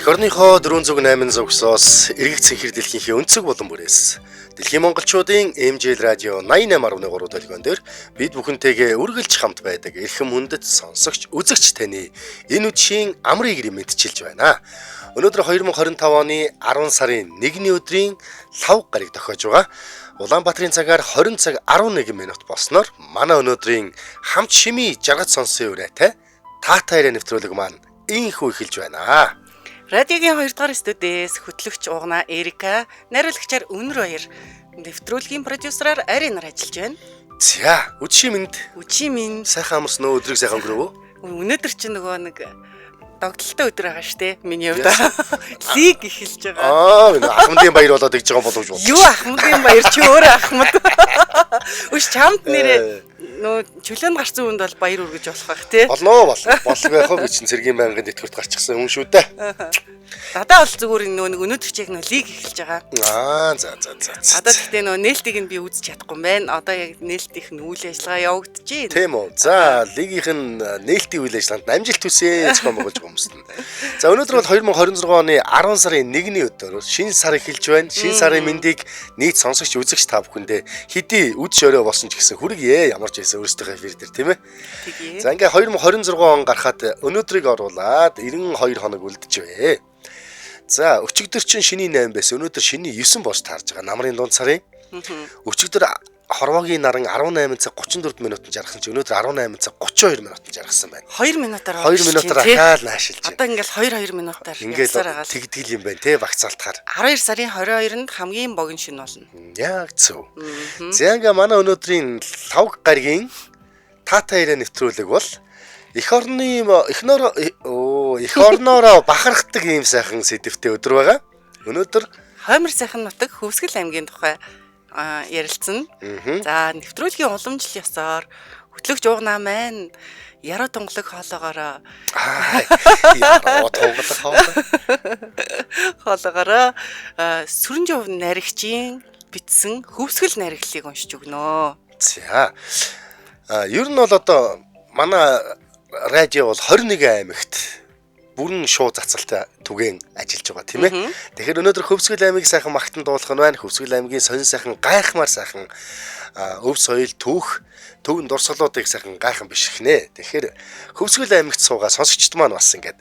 Эх орныхоо 408 зогсоос эргэх цэнхэр дэлхийнхээ өнцөг болон бүрээс дэлхийн монголчуудын MJL радио 88.3 төлгөөн дээр бид бүхэнтэйгээ үргэлж хамт байдаг эрхэм хүндэт сонсогч үзэгч таны энэ үдшийн амрыг мэдчилж байна. Өнөөдөр 2025 оны 10 сарын 1-ний өдрийн лав гараг тохиож байгаа. Улаанбаатарын цагаар 20 цаг 11 минут болсноор манай өнөөдрийн хамт шими жаргаж сонсон үрээтэй таатайраа нэвтрүүлэг маань ийхүү эхэлж байна. Радиогийн 2 дугаар студиэс хөтлөгч Угна Эрика, найруулагчаар Өнөр Баяр, нэвтрүүлгийн продюсераар Аринаар ажиллаж байна. За, үдшийн минь. Сайхан амарсан нөө өдрийг сайхан өнгөрөв. Өнөөдөр чи нөгөө нэг догтлолтой өдөр байгаа штэ. Миний хувьд лиг эхэлж байгаа. Ахмадын баяр болоод игж байгаа боловч. Юу Ахмадын баяр чи өөрөө Ахмад. Үш чамд нэрээ нөө чөлөөнд гарсан хүнд бол баяр үргэж болох бах тий. Болов байх уу би чинь цэргийн байнгын тэтгэврт гарчихсан хүн шүү дээ. Дадаа бол зүгээр нөгөө өнөөдөр чиг нөгөө лиг эхэлж байгаа. За. Одоо гэхдээ нөгөө нээлтийг нь би үзэж чадахгүй юм байна. Одоо яг нээлтийнх нь үйл ажиллагаа явагдаж байна. Тийм үү. За, лигийнх нь нээлтийн үйл ажиллагаанд амжилт хүсье гэж гомгож хүмүүст нь. За, өнөөдөр бол 2026 оны 10 сарын 1-ний өдөр шинэ сар эхэлж байна. Шинэ сарын мэндийг нийт сонсогч үзэгч та бүхэндээ хэдий үд шөрөө болсон ч гэсэн хүргье. Ямар ч байсан өөрсдийнхөө эфир дээр тийм ээ. За, ингээ 2026 он гарахад өнөөдрийг оруулаад 92 хоног үлдчихвэ. За, өчигдөр чинь шөнийн 8 байсан. Өнөөдөр шөнийн 9 болж таарж байгаа. Намрын дунд сарын. Өчигдөр хорвоогийн наран 18 цаг 34 минутанд жаргасан чи өнөөдөр 18 цаг 32 минутанд жаргасан байна. 2 минутаар 2 минутаар ахаал наашилж байна. Одоо ингээл 2 минутаар явсаар байгаа. Тэгдэл юм байна те багцаалтахаар. 12 сарын 22-нд хамгийн богино шөнө болно. Яг зөв. За ингээ манай өнөөдрийн лав гарагийн таатайраа нэвтрүүлэг бол эх орноороо бахархдаг ийм сайхан сэдвтэй өдөр байгаа. Өнөөдөр Хоймор сайхан нутаг Хөвсгөл аймгийн тухай ярилцсан. За, нэвтрүүлгийн уламжлал ёсоор хөтлөгч Угна маань яруу тунгалаг хоолоогоороо Сүрэнжов наригчийн бичсэн Хөвсгөл нариглалыг уншиж өгнө. За. Ер нь бол одоо манай радио бол 21 аймагт бүрэн шууд цацалтай түгээн ажиллаж байгаа тийм ээ. Тэгэхээр өнөөдөр Хөвсгөл аймгийг сайхан магтан дуулах нь байна. Хөвсгөл аймгийн сонин сайхан гайхмаар сайхан өв соёл төвн дурсгалуудыг сайхан гайхан бишгэнэ. Тэгэхээр Хөвсгөл аймагт суугаа сонсогчд маань бас ингээд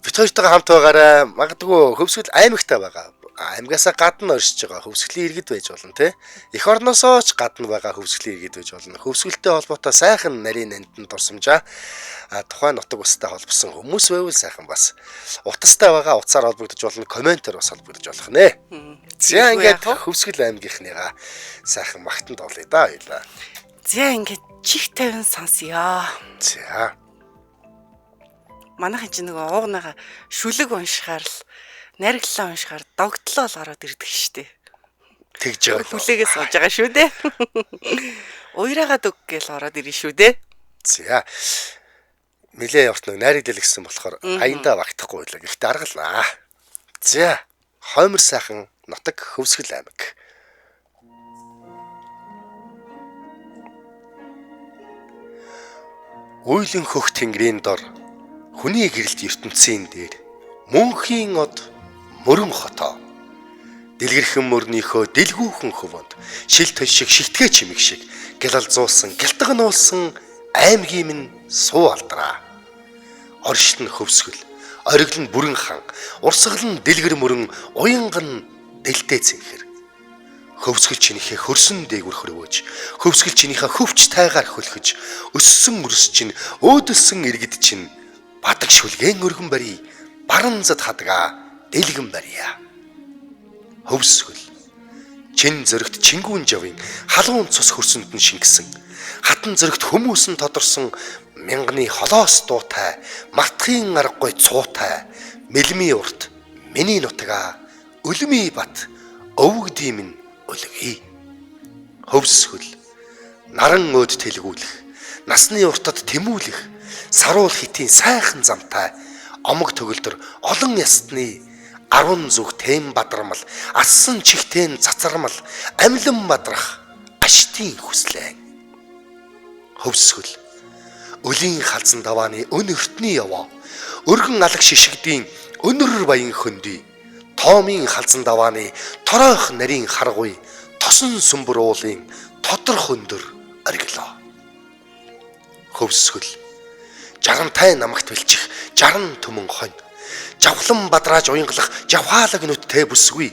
бит хоёртойгоо хамт байгаарай. Магадгүй Хөвсгөл аймагтай байгаа. Аймгаасаа гадна оршиж байгаа хөвсгөлийн иргэд байж болно те. Эх орносоо ч гадна байгаа хөвсгөлийн иргэд байж болно. Хөвсгөлтэй холбоотой сайхан нарийн нандин дурсамжаа тухайн нутаг устай холбосон хүмүүс байвал сайхан бас утастай байгаа утсаар холбогдож болно, комментээр бас холбогдож болох нэ. За ингээд Хөвсгөл аймгийнхныгаа сайхан магтанд олъё да хоёлаа. За ингээд чих тавин сонсъё. За. Манайхан чинь нөгөө уугнаага шүлэг уншихаар л нариглалаа уншихаар догтлоо л ороод ирдэг штэ. Тэгж байгаа. Хүлээгээс сууж байгаа шүү дээ. Уйраагаад өг гээл ороод ирнэ шүү дээ. За. Нилээ явт нэг найрагдал гэсэн болохоор аяндаа багтахгүй байлаа. Гэхдээ аргалнаа. За. Хоймор сайхан нутаг Хөвсгөл аймаг. Уйлын хөх тэнгэрийн дор хүний гэрэлт ертөнцийн дээр мөнхийн од мөрөн хотоо дэлгэрхэн мөрнийхөө дэлгүүхэн хөвөнд шил тон шиг шигтгэ чимэг шиг гялалзуулсан гялтаг нуулсан аймгийн минь суу алдраа оршид нь Хөвсгөл оргил нь бүрэн хан урсгал нь дэлгэр мөрөн уянган дэлтэй цэнхэр Хөвсгөл чинийхээ хөрсөн дээгүр хөрвөөж Хөвсгөл чинийхээ хөвч тайгаар хөлхөж өссөн мөрс чинь өөдөлсөн иргэд чинь бадаг шүлгэн өргөн барий баран зад хадгаа дэлгэн барья. Хөвсгөл чин зөрөгт чингүүн жавын халуун цус хөрсөнд нь шингэсэн хатан зөрөгт хүмүүс нь тодорсон мянганы холоос дуутай мартахын аргагүй цуутай мэлми урт миний нутгаа өлмий бат өвгдийм нь өлгий. Хөвсгөл наран өөд тэлгүүлэх насны уртад тэмүүлэх саруул хитийн сайхан замтай омог төгөлдөр олон ясны 10 зүг тэм бадармал ассан чихтэн цацармал амлан бадрах аштын хүслээ. Хөвсгөл өлийн халзан давааны өн өртний яваа өргөн алаг шишигдийн Өнөр баян хөндөй, тоомын халзан давааны торойх нарийн харгуй, тосон сүмбэр уулын тодрох өндөр ориглоо. Хөвсгөл жарамтай намагт бэлчих жаран төмөн хонь, жавхлан бадрааж уянгалах жавхаалаг нүдтэй бүсгүй,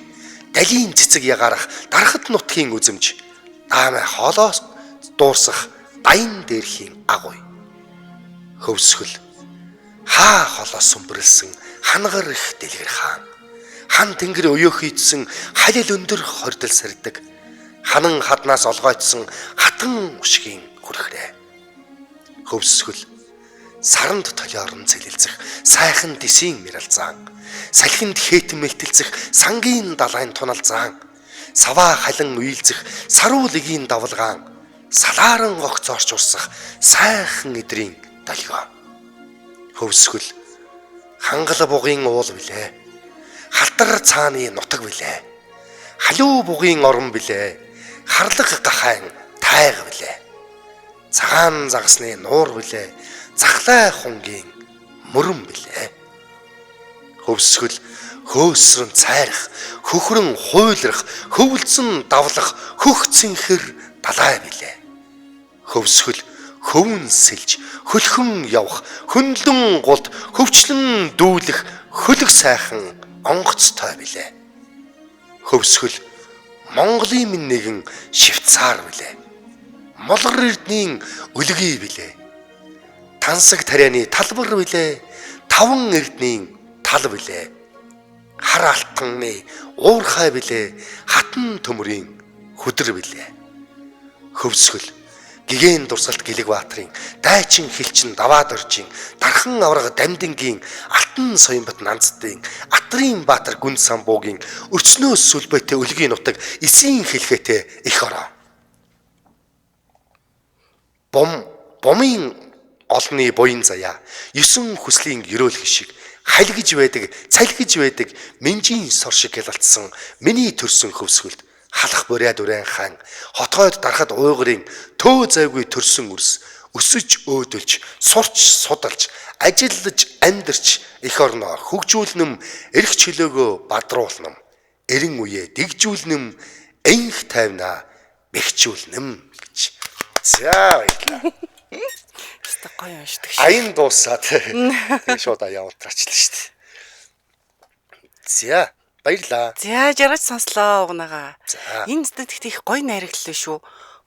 далийн цэцэг ягарах дарахад нутгийн үзэмж, даамай хоолоос дуурсах дайн дээрхийн агуй. Хөвсгөл хаа холоос сүмбэрлсэн хангар их дэлгэр хаан, хан тэнгэр өйөх ийдсэн халил өндөр хордол сэрдэг, ханан хаднаас олгойтсон хатан ушгийн хүрхрээ. Хөвсгөл саранд толиорн цэлэлцэх сайхан дисийн мэралзаан, салхинд хэтэн мэлтэлцэх сангийн далайн туналзаан, саваа халин уйлзэх саруулгийн давлгаан, салааран огцоорч урсах сайхан эдрийн долгио. Хөвсгөл хангал бугын уул билээ, халтар цааны нутаг билээ, халуу бугын орон билээ, харлаг гахайн тайг билээ, цагаан загасны нуур билээ, захлай хунгийн мөрөн билээ. Хөвсгөл хөөсрөн цайрах, хөхрөн хуйлрах, хөвөлдсөн давлах, хөх цэнхэр далай билээ. Хөвсгөл хөвөн сэлж, хөлхөн явах, хөндлөн гулд, хөвчлэн дүүлэх, хөлөг сайхан онгоцтой билээ. Хөвсгөл Монголын минь нэгэн Швейцар билээ. Молгор эрдний өлгий билээ. Тансаг тарианы талбар билээ. Таван эрдний тал билээ. Хар алтанны уурхай билээ. Хатан төмрийн хөдөр билээ. Хөвсгөл гигэн дурсалт гэлэг баатрын дайчин хилчин даваад оржин дархан авраг дамдингийн алтан соёмбот нанцдын атрын баатар гүн самбуугийн өрчнөөс сүлбэтэй өлгийн нутаг эсийн хэлхээтэй их ороо. Бомын олны буян заяа 9 хүслийн гөрөөлх шиг халигж байдаг, цалгиж байдаг менжийн сор шиг ялалтсан миний төрсөн хөвсгөлд халах буряд үрэн хаан хотгойд дарахад уйгрын төө завгүй төрсөн үрс өсөж өөдөлж сурч судалж ажиллаж амьдарч их орноо хөгжүүлнэм эрх чөлөөгөө бадруулнам эрен үе дэгжүүлнэм энх тайвнаа бэхжүүлнэм гэж. За баярлалаа. Өстө гоё уншдаг шүү. Аян дуусаад тэгээ шууд аяа унтраачлаа шүү дээ. За баярлаа. За жаргаж сонслоо угнаага. За. Энэ зэт их гоё найраглалаа шүү.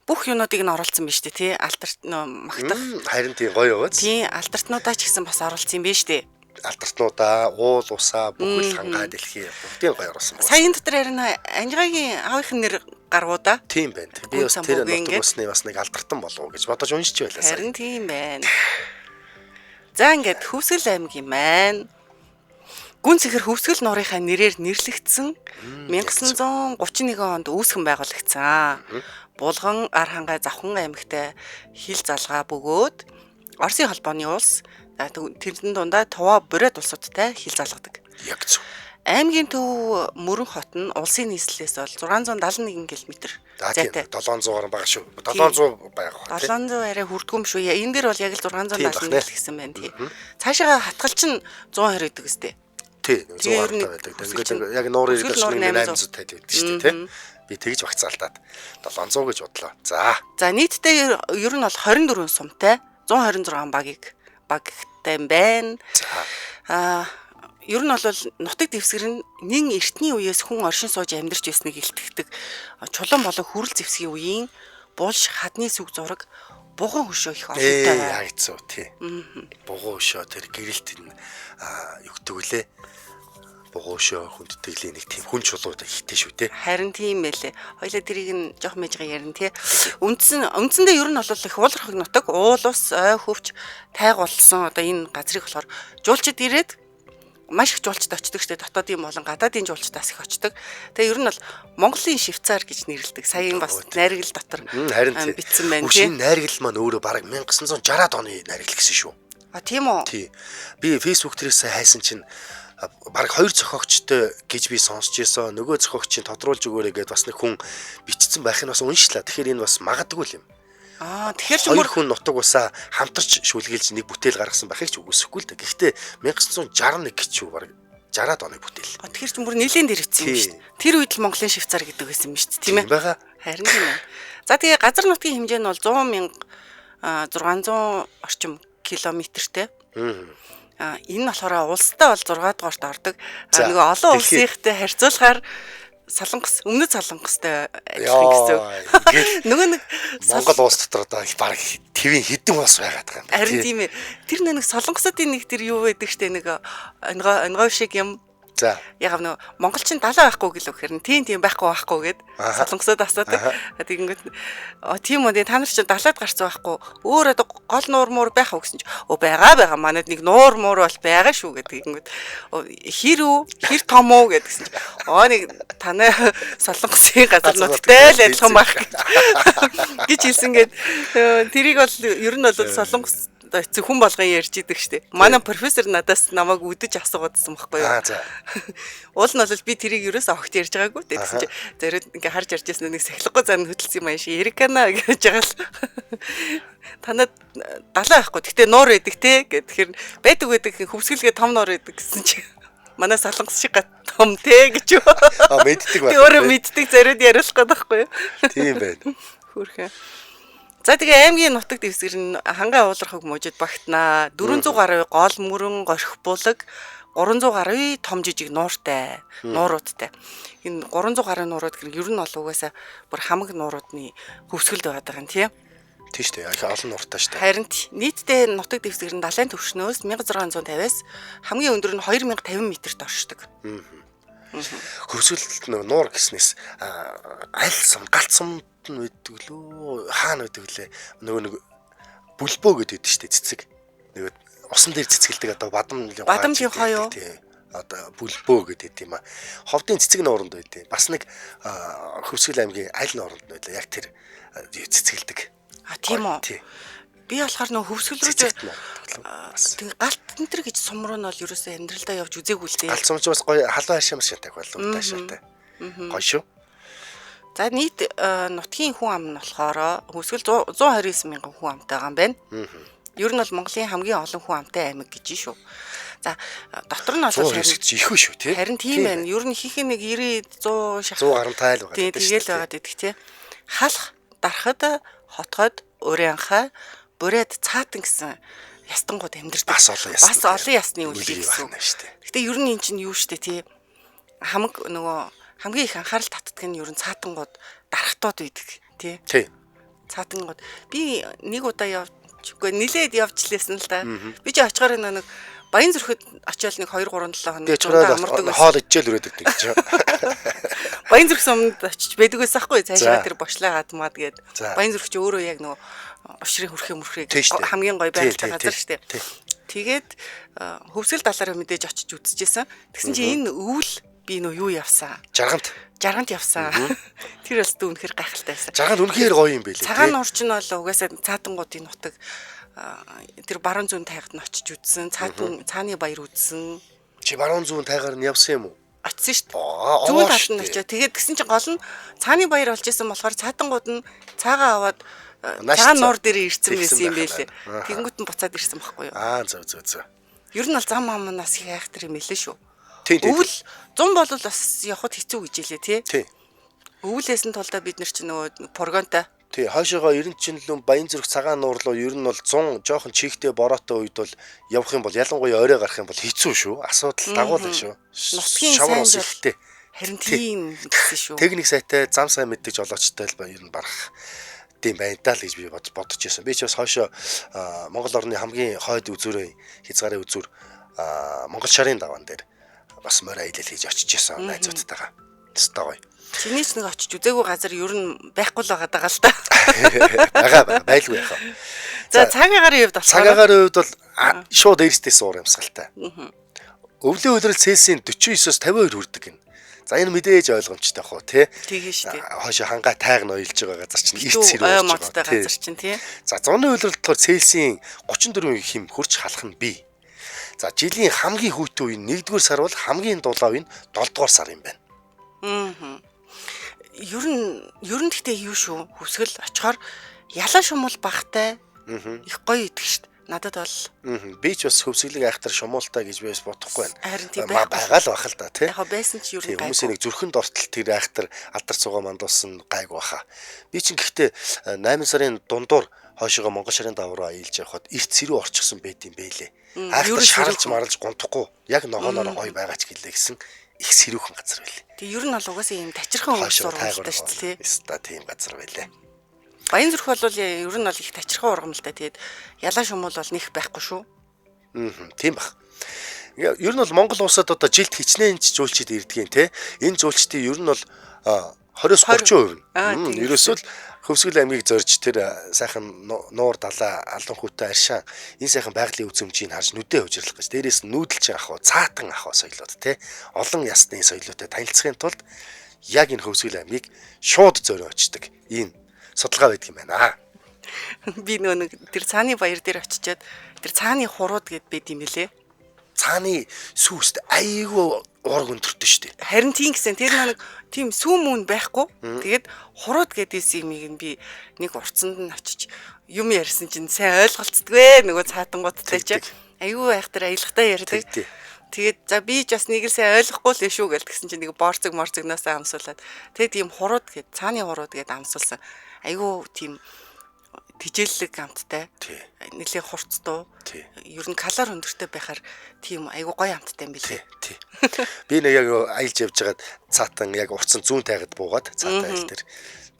Бүх юмнуудыг нь оруулсан биз дээ тий. Алдарт магтах. Харин тийм гоё яваач. Тий, алдарт,нуудаа ч гэсэн бас оруулсан юм биш дээ. Алдартнуудаа, уул усаа бүхэл хангаа дэлхий бүгдийг гоё оруулсан байна. Саяын дотор харин Анжигагийн аавынхын нэр гарвуу да. Тийм байна. Би бас тэр нутаг усны бас нэг алдартан болов уу гэж бодож уншиж байлаа сая. Харин тийм байна. За ингээд Хөвсгөл аймгийн маань Гүн цэхэр Хөвсгөл нуурынхаа нэрээр нэрлэгдсэн 1931 онд үүсгэн байгуулагдсан. Булган, Ар хангай, Завхан аймагтай хил залгаа бөгөөд Оросын холбооны улс тэрэн дундаа Тува Бурят улсуудтай хил залгадаг. Яг зөв. Аймгийн төв Мөрөн хот нь улсын нийслэлээс бол 671 км зайтай. 700 байгаа шүү. 700 байгаа. 700 арай хүрдгүй юм шүү. Энэ дээр бол яг л 671 гэсэн байна тий. Цаашаа хатгалч нь 120 гэдэг үстэй. Тий, 100 байдаг. Ингээд яг нуурын иргэж 800 тайлбар гэдэг шүү дээ тий. Би тэгж багцаалдаад 700 гэж бодлоо. За. За нийтдээ ер нь бол 24 сумтай 126 багтай байна. За. Ер нь бол нутаг дэвсгэр нь нэн эртний үеэс хүн оршин сууж амьдарч байсныг илтгэдэг чулуун болон хүрэл зэвсгийн үеийн булш хадны сүг зураг буган хөшөө их олонтой байна. Яг зөв тий. Буган хөшөө тэр гэрэлт нь югдөг үлээ. Буган хөшөө хүндтгэлийн нэг тийм хүн чулууд ихтэй шүү дээ. Харин тийм байлээ. Хоёлаа тэрийг нь жоох мэжгээ ярина тий. Үндсэндээ ер нь бол их уулархаг нутаг, уул ус, ой хөвч тайг болсон одоо энэ газрыг болохоор жуулчид ирээд маш их жуулчд очдог штэ дотоодын болон гадаадын жуулчдаас их очдог. Тэгээ ер нь бол Монголын Швейцар гэж нэрлэдэг. Саяын бас найрагл дотор бичсэн байна тий. Үгүй найрагл маань өөрөө бараг 1960-аад оны найрагл гэсэн шүү. А тийм үү? Тий. Би Facebook дээрээс хайсан чинь бараг 2 зохиогчтой гэж би сонсч байсан. Нөгөө зохиогчийн тодруулж өгөөрэй гэдээ бас нэг хүн бичсэн байх нь бас уншлаа. Тэгэхээр энэ бас магадгүй юм. Тэгэхээр ч өөр хүн нутаг усаа хамтарч шүлгээлж нэг бүтээл гаргасан байхыг ч үгүйсэхгүй л дээ. Гэхдээ 1961 гэж юу бараг 60-аад оны бүтээл. Тэгэхээр ч бүр нэлээд дэрвцсэн юм шүү дээ. Тэр үед л Монголын Швейцар гэдэг байсан юм шүү дээ, тийм ээ. Бага. Харин тийм ээ. За тэгээ газар нутгийн хэмжээ нь бол 100,600 орчим километртэй. Энэ болохоор улстай бол 6 дугаарт ордог. Нөгөө олон улсынхтай харьцуулахаар Солонгос, өмнөд Солонгостой адилхан гэсэн. Нөгөө нэг Монгол улс дотор одоо баг твийн хідэн улс байгаад байгаа юм байна. Харин тийм ээ. Тэр нэг Солонгосуудын нэг тэр юу байдаг штэ нэг онгой шиг юм. За. Яг нөгөө монголчин 70 байхгүй гэлөө гэхээр тийм байхгүй гэд Солонгосод асуудаг. Тэгэнгүүт тийм үү та нар чинь 70-ад гарцсан байхгүй. Өөр одоо гол нуур муур байх уу гэсэн чинь байгаа манайд нэг нуур муур бол байгаа шүү гэдэг. Хэр том уу гэдгсэн чинь нэг танай Солонгосын газар нутгтай л адилхан байх гэж хэлсэн гээд тэрийг бол ер нь бол Солонгос хүн болгон ярьж идэг штеп. Манай профессор надаас намайг үдэж асуугаадсан байхгүй юу. За. Уул нь бол би тэрийг ерөөсөө огт ярьж байгаагүй гэсэн чинь зориод ингээ харж ярьж ясна нэг сахилгагүй зан хөдөлсөн юм ааш Эрикана гэж байгаа л. Танад 70 байхгүй. Гэтэ нуур байдаг те гэхээр байдаг хөвсгөлгээ том нуур байдаг гэсэн чинь манай Солонгос шиг том те гэж юу. Мэддэг байна. Өөрөө мэддэг зориод яриулах гээд байхгүй юу. Тийм байна. Хөөрхөн. За тэгээ аймгийн нутаг дэвсгэр нь хангай уулархаг мужид багтнаа 400 гаруй гол мөрөн горих булаг 300 гаруй том жижиг нууртай нууруудтай. Энэ 300 гаруй нуурууд гэр ер нь бол угаасаа бүр хамаг нууруудны хөвсгөлд байдаг юм тийм. Тийм шүү дээ. Их олон нууртай шүү дээ. Харин нийтдээ нутаг дэвсгэр нь далайн түвшнөөс 1650-аас хамгийн өндөр нь 2050 м-т оршдог. Хөвсгөлд нуур гэснээс аль сум галт сум байдаг лөө хаана байдаг лээ нөгөө бүлбөө гэдэг шүү дээ цэцэг нөгөө усан дээр цэцгэлдэг одоо бадамжийн хой юу одоо бүлбөө гэдэг юм а ховдын цэцэг нууранд байдیں۔ Бас нэг Хөвсгөл аймгийн аль нууранд байлаа яг тэр цэцгэлдэг тийм үү би болохоор нөгөө Хөвсгөл рүү тэг галт энтер гэж сум руу нь бол ерөөсөө амьдралдаа явж үзээгүй л дээ. Галт сум ч бас гоё халуун хашаамар шатаг болов таашаатай гоё шүү. За нийт нутгийн хүн ам нь болохоор Хөвсгөл 129 мянган хүн амтай байгаа юм байна. Ер нь бол Монголын хамгийн олон хүн амтай аймаг гэж шүү. За дотор нь бол их үү шүү тий. Харин тийм байна. Ер нь ихэнх нэг 90 100 шахах 100 гаруй тайл байгаа. Тэгэл байгаад идэх тий. Халах, дарахад, хотгод, өрөөнхай, бүрээд цаатан гэсэн ястангууд амьдардаг. Бас олон ясны үлгий гэсэн. Гэтэ ер нь эн чинь юу штэ тий. Хамгийн их анхаарал татдаг нь ер нь цаатангууд дарахтууд байдаг тий. Тий. Цаатангууд би нэг удаа явчихгүй нилээд явчлээсэн л да. Би ч очихоор нэг Баян зүрхэд очиод нэг 2 3 7 хоног амардаг хоол ижил өрөөд өгдөг гэж. Баян зүрх сумд очиж байдаг байсан хгүй цаашаа тэр бошлаагаад маад гээд. Баян зүрх чи өөрөө яг нөгөө ушрын хүрхээ хамгийн гоё байртай газар штэ. Тэгээд Хөвсгөл далаараа мэдээж очиж үзчихсэн. Тэгсэн чи энэ өвөл би нөө юу явсан? Жаргант явсан. Тэр бас дүү үнэхэр гайхалтай байсан. Жаргант үнэхээр гоё юм байлээ. Цагаан нурч нь бол угаасаа цаатангуудын нутаг тэр баруун зүүн тайгад нь очиж үзсэн. Цааны баяр үзсэн. Чи баруун зүүн тайгаар нь явсан юм уу? Очсон шүү дээ. Зүүн талд нь очиж. Тэгээд тэгсэн чинь гол нь цааны баяр болж исэн болохоор цаатангууд нь цаагаа аваад цагаан нуур дээр ирсэн байсан юм байлээ. Тэгэнгүүт нь буцаад ирсэн байхгүй юу? Зөв. Ер нь бол зам амнаас их айхтар юм элэ шүү. Өвөл 100 бол бас явахд хэцүү гэж хэлээ тий. Өвөлээсэн тулдаа бид нар чинь нөгөө прогонтой. Тий, хойшоогоо 90 чинлэн Баян зүрх цагаан нуур руу ер нь бол 100 жоохон чихтэй бороотой үед бол явах юм бол ялангуяа орой гарах юм бол хэцүү шүү. Асуудал дагуулна шүү. Шавар ус ихтэй. Харин тийм гэсэн шүү. Техник сайтай зам сайн мэддэг жолоочтой л ер нь барах тийм байна даа л гэж би бодож байсан. Би ч бас хойшоо Монгол орны хамгийн хойд үзүүрээ хязгаарын үзүүр Монгол шарын даваан дээр бас морь аялал хийж очиж исэн найзуудтайгаа. Тэстэй гоё. Чиний ч нэг очиж үзээгүй газар ер нь байхгүй л байгаа л да. Байгаа байлгүй яхаа. За цагаагаар хувьд болохоор цагаагаар хувьд бол шууд эрстэй суур юмсгалтай. Өвлийн үйлрэл Цельсийн 49-оос 52 хүрдэг гин. За энэ мэдээж ойлгомжтой ах уу тий. Тэгээ шүү дээ. Хойшоо хангай тайг ноёлж байгаа газар чинь эрт сэр ой модтой газар чинь тий. За зуны үйлрэл болохоор Цельсийн 34 хэм хурц халах нь бий. За жилийн хамгийн хүйтэн үе 1-р сар бол хамгийн дулаан үе нь 7-р сар юм байна. Ер нь гэхдээ юу шүү Хөвсгөл очихоор ялаа шумал багтай их гоё идэх штт. Надад бол Би ч бас хөвсгөлийг айхтар шумуултаа гэж байс бодохгүй байна. харин тийм байгаа л бах л да тий. яг байсан ч юу Тийм гайгүй. хүмүүсийн нэг зүрхэнд ортол тэр айхтар алдар цугаа мандуулсан гайг баха. Би чинь гэхдээ 8 сарын дундуур хойшоогоо Монгол шарын давраа аялж явхад эрт цэрүү орчихсон байт юм бэлээ. Айхтар шаралж маралж гунтахгүй яг ногооноор гоё байгаа ч гэлээ гэсэн их сэрүүхэн газар байлээ. Тэг ер нь бол угаасаа юм тачирхан өнгө сургалттай шүү дээ. Ста тийм газар байлээ. Баян зүрх бол ер нь бол их тачирхан ургам л да. Тэгээд ялаа шумуул бол нэх байхгүй шүү. Тийм бах. Ер нь бол Монгол улсад одоо жилд хичнээн жуулчид ирдгийн те. Энэ жуулчдын ер нь бол 20-30% нь. Ерөөсөө л Хөвсгөл аймгийг зорж тэр сайхан нуур далаа алан хүүтэй аршаа энэ сайхан байгалийн үзмжийг харж нүдээ хужирлах гэж. Дээрээс нь нүүдэлж авах, цаатан авах соёлууд те. Олон ясны соёлоотой танилцахын тулд яг энэ Хөвсгөл аймгийг шууд зорио очдөг. Ийм судалгаа байдаг юм байна. Би нэг тэр цааны баяр дээр очичоод тэр цааны хурууд гэд байд юм лээ. Цааны сүүст айгүй ураг өндөртөө шүү дээ. Харин тийм гэсэн тэр нэг тийм сүү мөн байхгүй. Тэгээд хурууд гэдээс юм би нэг урцанд нь очиж юм ярьсан чинь сайн ойлголцдгүй нөгөө цаатангуудтай ч айгүй айхтар аялахтаа ярьдаг. Тэгээд за би ч бас нэг л сайн ойлгохгүй л шүү гэл тэгсэн чинь нэг борцог морцогноос амсуулаад тэгээд тийм хурууд гэд цааны хурууд гэд амсуулсан. Айгүй тийм тижээлэг амттай. Нэлээ хурцдуу. Ер нь калор өндөртэй байхаар тийм айгу гоё амттай юм билээ. Тий. Би нэг яг аялж явж байгаад цаатан яг урцсан зүүн тайгад буугаад цаатан айл дээр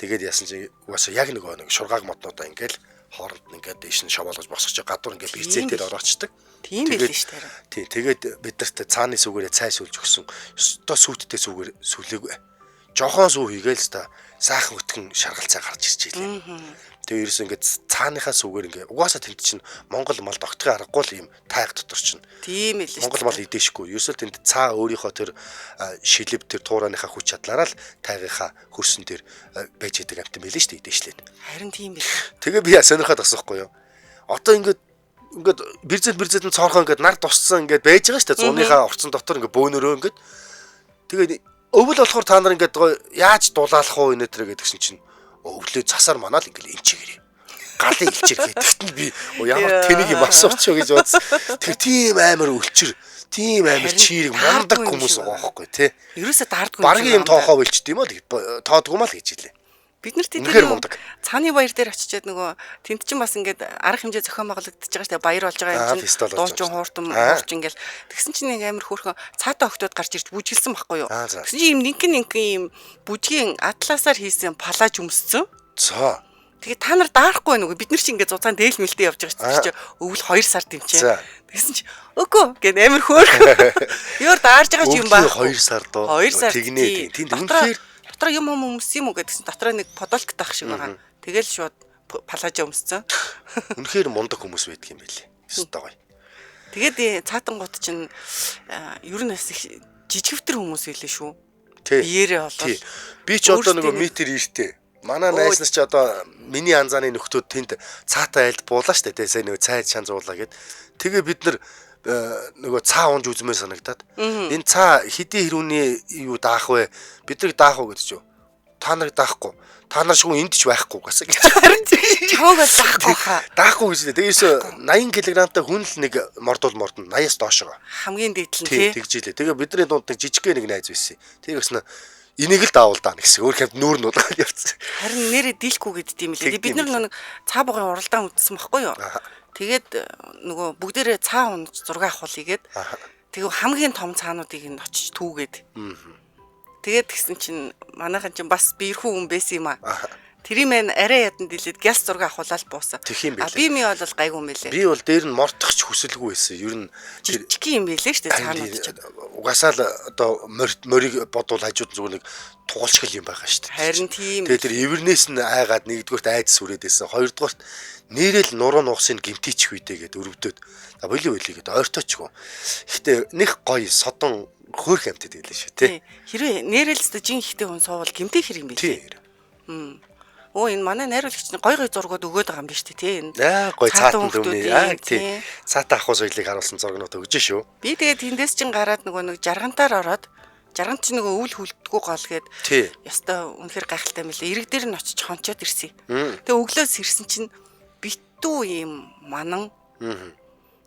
тэгээд яасан чи угаасаа яг нэг шургааг моднуудаа ингээл хооронд ингээд дэш нь шавуулгаж босгож гадуур ингээд бицэтээр ороочдөг. Тийм байлээ шүү дээ. Тий. Тэгээд бид нарт цааны сүгээрээ цай сүлж өгсөн. Өстой сүйттэй сүгээр сүлээгүй. Жохон сүү хийгээл та сайхан өтгөн шаргалцаа гарч ирж ийлээ. Тэгээ ерөөс ингээд цааныхаа сүгээр ингээд угаасаа тэнд чинь Монгол мал тогтхын аргагүй л юм тайг дотор чинь. Тийм ээ л. Монгол мал идэшгүй. Ерөөсөө тэнд цаа өөрийнхөө тэр шилэв тэр туурааныхаа хүч чадлаараа л тайгынхаа хөрсөн дээр байж идэг амт юм байлээ шүү дээ идэшлээд. Харин тийм бил. Тэгээ би сонирхоод асуухгүй юу. Одоо ингээд бэрзэд цоорхоо ингээд нар тусцсан ингээд байж байгаа шүү дээ. Зуныхаа орцон дотор ингээд бөөнөрөө ингээд. Тэгээд өвөл болохоор та нар ингээд яаж дулаалах уу энэ төр гэдгсэн чинь өвлөө цасаар манаа л ингээл эмчигэрээ. Галын илчээр гэдэгт би ямар тэнийг юм асууч гэж бодсон. Тэр тийм амар өлчөр, тийм амар чирэг мундаг хүмүүс байгаа байхгүй тий. Ерөөсөө даардгүй. Баргийн юм тоохоо болчт юм уу тоодгүй маа л гэж хэлээ. Бид нар тийм цааны баяр дээр очичоод нөгөө тэнд чинь бас ингээд арга хэмжээ зохион байгуулагдаж байгаа шүү дээ. Баяр болж байгаа юм чинь дуучин хууртан хуурч ингээл тэгсэн чинь нэг амар хөөрхөн цаатай октод гарч ирж бүжгэлсэн байхгүй юу. Тэгсэн чинь юм нинхэн юм бүжгийн атласаар хийсэн палаж өмссөн. За. Тэгээ та нар даарахгүй нөгөө бид нар чинь ингээд зузаан дээл мэлтэй явж байгаа чинь өвөл 2 сар тэмчээ. Тэгсэн чинь өкөө гэн амар хөөрхөн. Ёор даарж байгаа ч юм баа. 2 сар доо. 2 сар тэгнээ. Тэнд үнэхээр дотор юм өмс юм уу гэдгсэн дотроо нэг подолк таах шиг байгаа. Тэгэл шууд палажа өмссөн. Үнэхээр мундаг хүмүүс байдаг юм байлээ. Өстой гоё. Тэгээд цаатангууд чинь ер нь бас жижигвтер хүмүүс байлээ шүү. Биеэрээ болол. Би ч одоо нэг метр иртэй. Манай найз нар ч одоо миний анзааны нөхдүүд тэнд цаатай айлд буулаа штэ тий. Сайн нэг цай шанз уулаа гэд. Тэгээ бид нар нөгөө цаа унж үзмээр санагдаад энэ цаа хэдийн хэрүүний юу даах вэ? Бидрийг даах уу гэж юу? Та нарыг даахгүй. Та нар шгүй энд ч байхгүй гэсэн гэж. Харин чамаг даахгүй хаа. Даахгүй гэж нэ. Тэгээс 80 кг-тай хүн л нэг мордол мордон 80-аас доош байгаа. Хамгийн дээдл нь тий. Тэгж илээ. Тэгээ бидний дунд нэг жижигхэн нэг найз байсан. Тэр өснө энийг л даавал даа гэсэн. Өөр хэмт нүүр нь удаад явцсан. Харин нэрээ дийлэхгүй гэдэг юм лээ. Бид нар нэг цаа бугын уралдаан үзсэн байхгүй юу? Тэгээд нөгөө бүгдээрээ цаа унж зураг авах хийгээд тэгээ хамгийн том цаануудыг нь очиж түүгээд. Тэгээд тэгсэн чинь манайхан чинь бас биерхүү хүн байсан юм аа. Тэрийн мэн арай яданд дэлээд гяс зураг авахулаад буусан. Би ми бол гайгүй юм байлээ. Би бол дээр нь мортохч хүсэлгүй байсан. Ер нь жижиг юм байлээ шүү дээ цаанууд ч. Угасаал одоо морийг бодвол хажууд зүгээр нэг тугалчгал юм байгаа шүү дээ. Харин тийм. Тэгээ тэр эвэрнээс нь айгаад нэгдүгürt айдас сүрээдсэн. Хоёрдугаарт нэрэл нуруу нугсын гимтийч хүйдээ гээд өрөвдөд. Боли гээд ойртоочгүй. Гэтэ нэг гоё содон хөөх амтд байлээ шүү тий. Хэрвээ нэрэлстэй жин ихтэй хүн суувал гимтэй хэрэг юм билээ. Оо энэ манай найруулагч нь гой зургууд өгөөд байгаа юм биш үү тий. Гой цаатан дүүний тий. Цаатаа ахуй соёлыг харуулсан зургнууд өгж шүү. Би тэгээд тэндээс чин гараад нэг жаргантаар ороод жаргант чи нөгөө үл хүлдэггүй гол гээд ёстой үнэхэр гайхалтай юм лээ. Ирэг дээр нь очиж хончоод ирсэн. Тэгээ өглөөс ирсэн чинь битүү ийм манан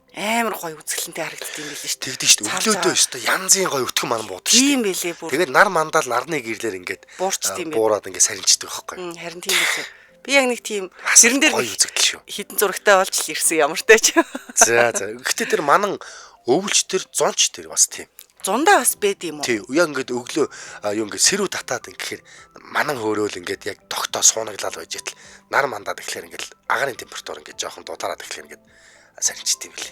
Амар гоё үзэсгэлэнтэй харагддаг юм билээ шүү. Тэгдэг шүү. Өглөөдөө өстө янзын гоё өтгөн ман буудаг шүү. Тийм билээ бүр. Тэгээд нар мандаал нарны гэрлэр ингээд Буурчд юм бэ. буураад ингээд сарничдаг байхгүй. Харин тийм билээ. Би яг нэг тийм тэрэн дээр гоё үзэгдэл шүү. хитэн зурагтай болж л ирсэн ямартай ч. За. Гэхдээ тэр манан өвлж тэр зонч тэр бас тийм. Зундаа бас бэд юм уу? Тий, яг ингээд өглөө юу ингээд сэрүү татаад ингээд манан хөөрөөл ингээд яг тогтоо суунаглал байж итэл нар мандаад ихлээр ингээд агарын температур ингээд жоохон дутаараад ихлээр ингээд сарничт юм билээ.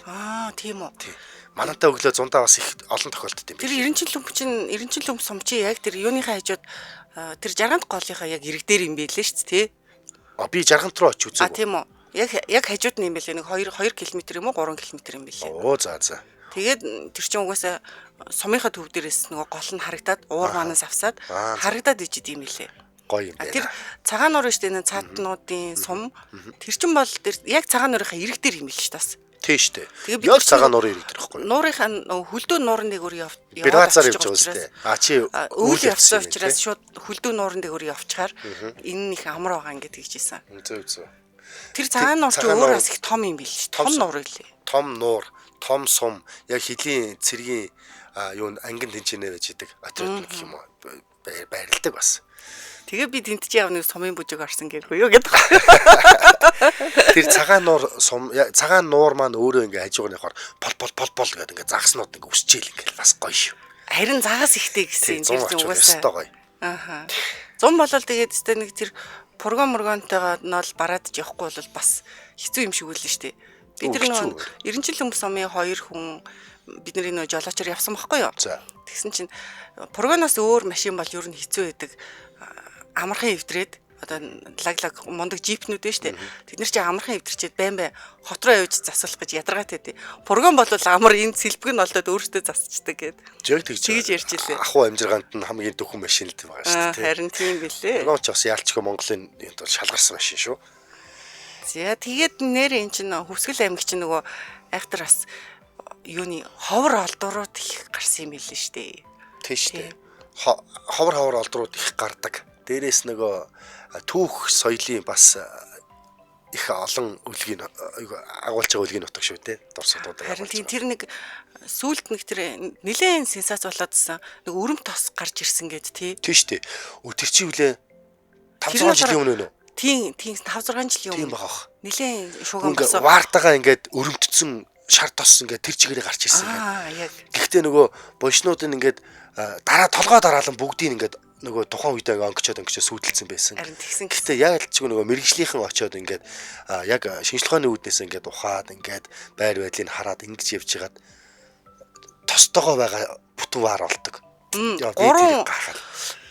Тийм үү. Тий. Манантай өглөө зундаа бас их олон тохиолддог юм Тэр билээ. 90 лүмп сум чи яг тэр юуныхаа хажууд тэр жаргант голынхаа яг ирэг дээр юм байлээ шүү дээ, тий. Би жаргант руу очиж үзээ. Тийм үү. Яг хажууд нь юм байлээ. Нэг 2 км юм уу 3 км юм байлээ. За. Тэгээд тэр чинь угаасаа сумынхаа төв дээрээс нөгөө гол нь харагдаад уур манаас авсаад харагдаад ижид юм билээ. Гоё юм байна. Тэр цагаан нуурын штэ энэ цаатнуудын сум тэр чинь бол тэр яг цагаан нуурынхаа ирэг дээр юм билээ ш тас. Тий штэ. Тэгээ Яг цагаан нуурын ирэг дээр байхгүй. Нуурынхаа хөлдөө нуурын дээгүүр Би гаацаар явж байгаа үстэй. Чи үйл явсан учраас шууд хөлдөө нуурын дээгүүр явчихаар энэ их амар байгаа ингээд тэгжсэн. Зөө. Тэр цагаан нуур чинь өөр бас их том юм билээ ш. Том нуур үлээ. Том нуур, том сум, яг хилийн цэргийн юу ангин тэнцэнэ байж идэг. Отрод гэх юм уу байрладаг бас. Тэгээ би тэнтж явна сумын бүжиг орсон гэх үү гэдэг. Тэр цагаан нуур маань өөрөө ингээ хажуугаар явахаар пол гэдэг ингээ загснууд ингээ үсчээл ингээ бас гоё шүү. Харин загас ихтэй гэсэн тэр чинь угаасаа гоё. Зум болол тэгээд өстэй нэг тэр прогонтойгоо нь бол бараад явахгүй бол бас хэцүү юм шиг үлээ штэ. Би тэр нэг 90 жил өмнө сумын 2 хүн бидний нөө жолоочор явсан байхгүй юу? Тэгсэн чинь прогоноос өөр машин бол ер нь хэцүү байдаг. Амархан эвдрээд одоо лаглаг мундаг джипнүүд дээ штэ. Тэд нар чи амархан эвдэрчээд байн хот руу явж засуулах гэж ядаргаатай тий. Прогон бол амар энэ сэлбэг нь болоод өөртөө засчдаг гэд. Тэгж ярьж илээ. Ахуу амжиргаанд нь хамгийн дөхөн машин л тийм байгаа штэ тий. Харин тийм билээ. Прогон ч бас яалчгүй Монголын энэ бол шалгарсан машин шүү. За тэгээд нэр эн чинь Хөвсгөл аймаг чинь нөгөө айхтар бас юуны ховор олдурууд их гарсан юм билээ штэ. Тий штэ. Ховор олдрууд их гардаг. Дээрээс нөгөө түүх соёлын бас их олон үлгийн агуулж байгаа үлгийн нутаг шүү те. Дорсодууд. Харин тэр нэг сүүлд нэг тэр нэлээд сенсац болоодсан нэг өрөм тос гарч ирсэн гэд тий. Тий штэ. Тэр чи үлээ 5-6 жилийн өмнө нөө. Тийм 5-6 жилийн өмнө. Тийм баах. Нэлээд шууган болсон. Ваартагаа ингээд өрөмтдсөн шар тос ингээд тэр чигээрээ гарч ирсэн ингээд. Яг. Гэхдээ нөгөө бошнууд нь ингээд толгой дараалан бүгдийг ингээд нөгөө тухайн үедээ онгочоод сүйдэлсэн байсан. Гэхдээ яг л чиг нөгөө мэрэгжлийнхэн очоод ингээд яг шинжилгээний үүднээс ингээд ухаад ингээд байр байдлыг хараад ингэж явж хагаад тостогоо байгаа бүтэн ваар болдог.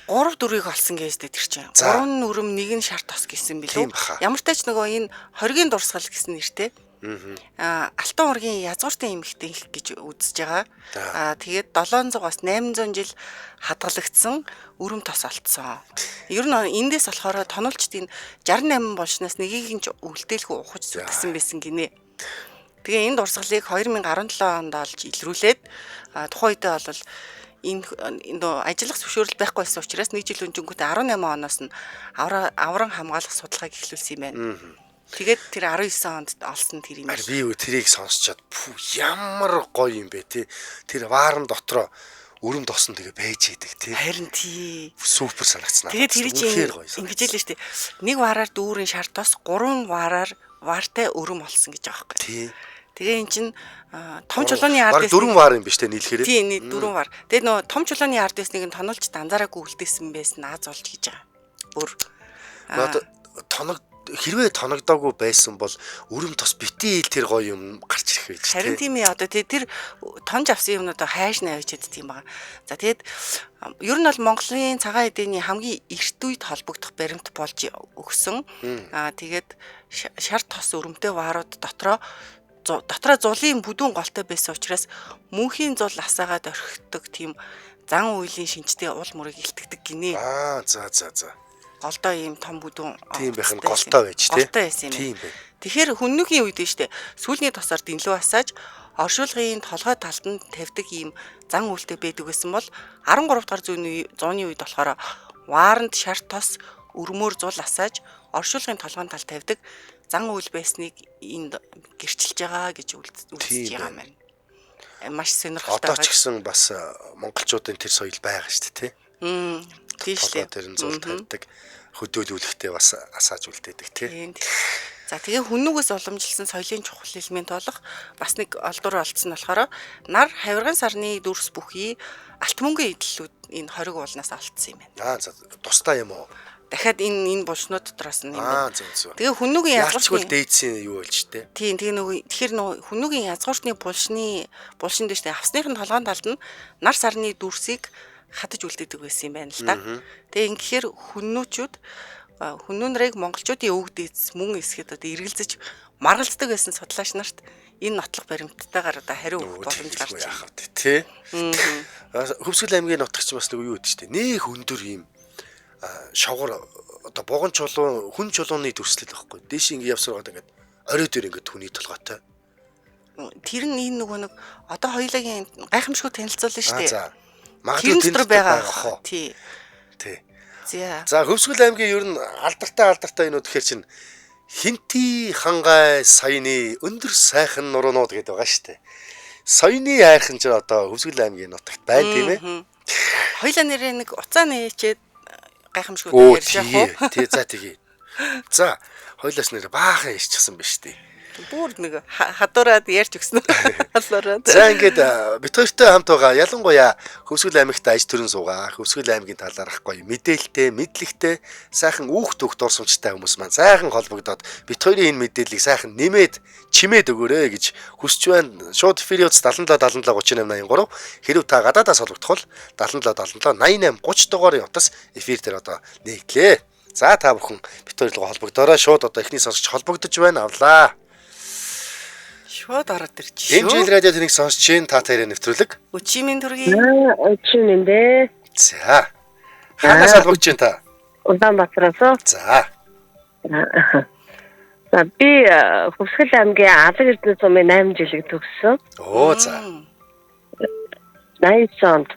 3-4-ийг олсон гэжтэй тэр чинь. 3 нүрэм 1 шар тос гэсэн билүү. Ямар ч тач нөгөө энэ хоргийн дурсгал гэсэн нэртэй. Алтан ургийн язгууртай эмэгтэй гэж үзэж байгаа. Тэгээд 700-аас 800 жил хадгалагдсан өрөм тос олцсон. Ер нь эндээс болохоор тонулчдын 68 болшноос нэгийг нь үлдээлгүй ухаж зүтгсэн байсан гинэ. Тэгээ энэ дурсгалыг 2017 онд олж илрүүлээд тухайн үедээ бол энэ ажиллах зөвшөөрөл байхгүй байсан учраас нэг жил өнжингүүтээ 18 оноос нь авран хамгаалах судалгааг эхлүүлсэн юм байна. Тэгээд тэр 19 онд олсон тэр юм. Би тэрийг сонсчоод ямар гоё юм бэ те. Тэр ваарн дотроо өрөм тосон тэгээ байж идэг те. Харин тий. Супер санагцсан. Тэгээд тэр чинь ингэж л штэ. Нэг ваараар дүүрэн шар тос 3 ваараар ваартай өрөм олсон гэж байгаа байхгүй. Тий. Тэгээ эн чин том чулууны ард 4 ваар юм биш те нийлэхээр. Тий 4 ваар. Тэгээд нөө том чулууны ард дэснийг тонулж данзаараагүй үлдээсэн байсан аз олж хийж байгаа. Бүр хэрвээ тоногдоогүй байсан бол өрөм тос битий тэр гоё юм гарч ирэх байж тээ. Харин тийм ээ одоо тэр тонж авсан юмнуудаа хайш навж чаддаг юм байна. За тэгээд ер нь бол Монголын цагаан эдээний хамгийн эрт үед холбогдох баримт болж өгсөн. Тэгээд шар тос өрөмтэй ваарууд дотроо зулын бүдүүн голтой байсан учраас мөнхийн зул асаагаад орхидог тийм зан үйлийн шинжтэй уул мөрийг илтгэдэг гинэ. За. Голдоо ийм том бүдүүн тийм байх нь голтой байж тээ. Голтой байсан юм. Тийм бай. Тэгэхээр хүннүгийн үед нь штэ сүүлний тосоор дэнлүү асааж оршуулгын толгой талд нь тавьдаг ийм зан үйлтэй байдаг гэсэн бол 13 дугаар зууны үед болохоор вааранд шар тос өрмөөр зул асааж оршуулгын толгойн тал тавьдаг зан үйл байсныг энд гэрчилж байгаа гэж үзэж байгаа юм байна. Маш сонирхолтой Одоо ч гэсэн бас монголчуудын тэр соёл байгаа шүү дээ, тий. Тийм шүү дээ. Тэр зул тавьдаг, хөдөөлүүлэхдээ бас асааж үлдээдэг, тий. За тэгээ хүннүгээс уламжилсан соёлын чухал элемент болох бас нэг олдвор олдсон болохоор нар хавирган сарны дүрс бүхий алт мөнгөн идэлүүд энэ хориг уулнаас олдсон юм байна. За тусдаа юм уу? Дахиад энэ булшнууд дотроос нь юм байна. Зөв. Тэгээ хүннүгийн язгууртны дээдсийн юу болж тээ. Тийм тэгээ тэгэхээр хүннүгийн язгууртны булшин дэжтэй авсныхын толгойн талд нь нар сарны дүрсийг хатаж үлдээдэг байсан юм байна л да. Тэгээ ингэхээр хүннүүчүүд хүннүүнрийг монголчуудын өвөг дээдс мөн эсгээд одоо эргэлзэж маргалцдаг байсан судлаач нарт энэ нотлох баримттайгаар одоо хариу өгөх боломж гарч яах вэ тий. Хөвсгөл аймгийн нутагч бас нэг юу гэдэг чинь нэх өндөр юм шавгар одоо богон чулуун хүн чулууны төслөл байхгүй. Дээш ингэ явсараад ингээд орой дээр ингээд хүний толгойтой. Тэр нь энэ нөгөө нэг одоо хоёулагийн гайхамшгүй танилцуулна шүү дээ. За. Магадгүй тэр байгаа. Тий. За Хөвсгөл аймгийн ер нь алдартай юмуд гэхэр чинь Хинти хангай саяны өндөр сайхан нуруунууд гэдэг байгаа шүү дээ. Саяны айхан ч одоо Хөвсгөл аймгийн нутагт байна тийм ээ. Хоёулаа нэрээ нэг уцаа нээчээд гайхамшгүй ярьж яах вэ? Тий за тэгээ. За хоёулаас нэр баахан ирчихсэн биз дээ. Бүр нэг хадуураад ярьж өгсөн. Халуураад. За ингээд бид хоёртой хамт байгаа. Ялангуяа Хөвсгөл аймагт аж төрөн суугаа. Хөвсгөл аймгийн талаарх гоё мэдээлэлтэй, мэдлэгтэй, сайхан үүх төгт дурсамжтай хүмүүс маань сайхан холбогдоод бид хоёрын энэ мэдээллийг сайхан нэмээд чимээд өгөөрэй гэж хүсэж байна. Шууд эфир явц 77 77 38 83 хэрв та гадаадаас холбогдох бол 77 77 88 30 дугаарыг утас эфир дээр одоо нийтлээ. За та бүхэн бид хоёрлогоо холбогдоорой. Шууд одоо эхний сонсогч холбогдож байна авлаа. Шууд ороод ирчих. Энэ жил радио тэнийг сонсч чинь та хоёрын нэвтрүүлэг. Өчимийн төргийн. Өчимийн дээ. За. Ханаас холбогдож чинь та? Улаанбаатараас. За. За би Хөвсгөл аймгийн Алаг Эрдэнэ сумын 8 жилиг төгссөн. За. 80 онд.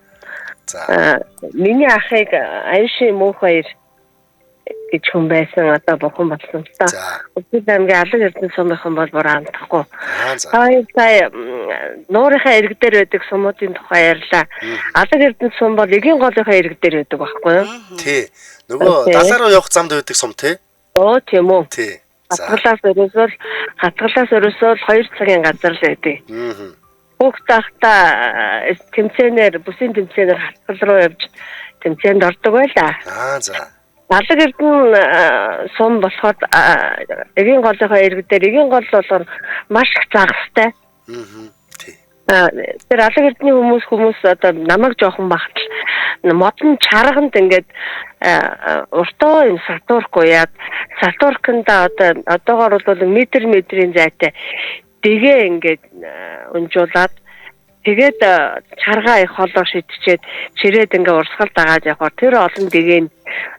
За. Миний ахыг Аюши мөнх баяр гэж хүн байсан одоо бурхан болсон л та. Хөвсгөл аймгийн Алаг Эрдэнэ сумынхан бол бүр андахгүй. Сая нуурынхаа ирэг дээр байдаг сумуудын тухай ярьлаа. Алаг Эрдэнэ сум бол эгийн голынхаа ирэг дээр байдаг байхгүй юу? Тий. Нөгөө далаа руу явах замд байдаг сум тий? Тийм үү. Тий. Хатгалаас өрөөсөө 2 цагийн газар л байдаг. Хүүхд тахта тэмцээнээр бүсийн тэмцээнээр хатгал руу явж тэмцээнд ордог байлаа. За. Алаг Эрдэнэ сум болохоор эгийн голынхаа ирэг дээр эгийн гол болохоор маш их загастай. Тий. Тэр Алаг Эрдэнэ хүмүүс одоо намайг жоохон багтал модон чарганд ингээд уртоо юм сатурхгүй яад сатурканда одоогоор бол метрийн зайтай дэгээ ингээд унжуулаад тэгээд чаргаа их холоо шидчихэд чирээд ингээ урсгал дагаад явахаар тэр олон дэгээ